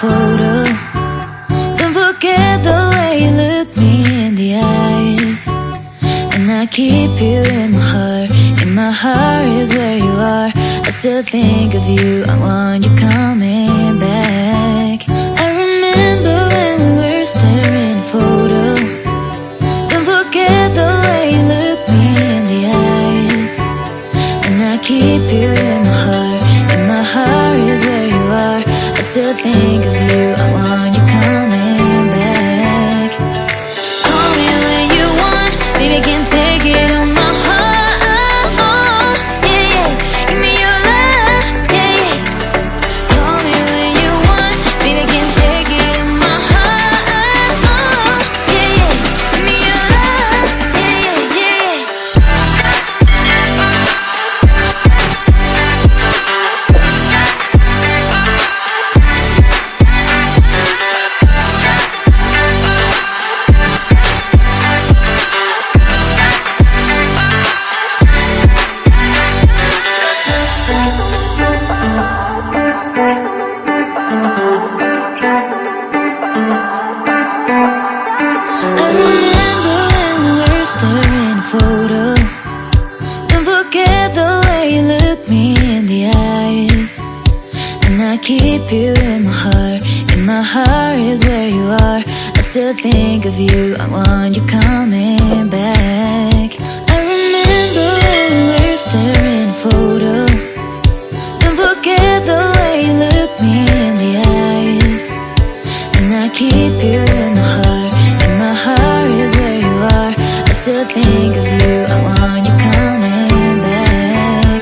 photo. Don't forget the way you look me in the eyes. And I keep you in my heart. In my heart is where you are. I still think of you. I want you coming back. I remember when we were staring photo. Don't forget the way you look me in the eyes. And I keep you in my heart. In my heart is where you are. I still think of you. I want you coming back. Call me when you want. Baby, can take it on my heart. Yeah, yeah. Give me your love. Yeah, yeah. Call me when you want. Baby, can take it on my heart. Yeah, yeah. Give me your love. Yeah, yeah, yeah. I remember when we were staring photo. Don't forget the way you look me in the eyes. And I keep you in my heart. In my heart is where you are. I still think of you. I want you coming back. I remember when we were staring photo. Don't forget the way you look me in the eyes. And I keep you in my heart. In my heart is where you are. I still think of you. I want you coming back.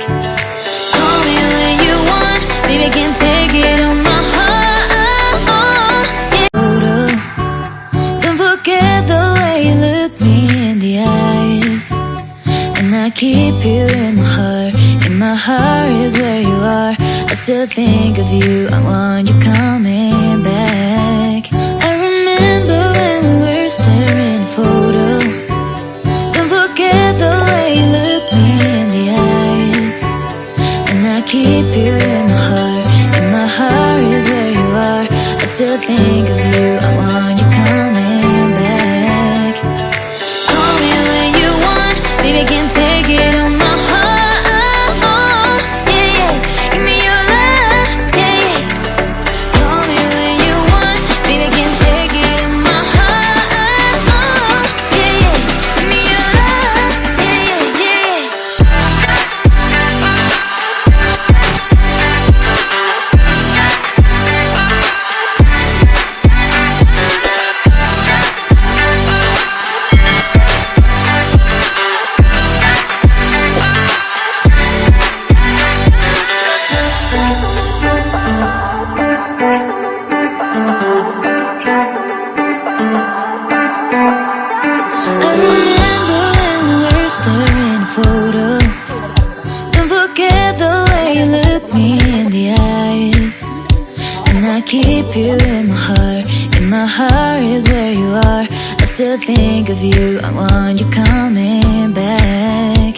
Call me when you want. Baby, can take it on my heart. Yeah. Photo. Don't forget the way you look me in the eyes. And I keep you in my heart. In my heart is where you are. I still think of you. I want you coming back. I remember when we were staring photo. Don't forget the way you look me in the eyes. And I keep you in my heart. In my heart is where you are. I still think of you. I want you coming back. Call me when you want. Baby, can take it on my heart. Yeah, yeah. Give me your love. Yeah, yeah. Call me when you want. Baby, can take it on my heart. Yeah, yeah. Give me your love. Yeah, yeah, yeah. I remember when we were staring photo. Don't forget the way you look me in the eyes. And I keep you in my heart. In my heart is where you are. I still think of you. I want you coming back.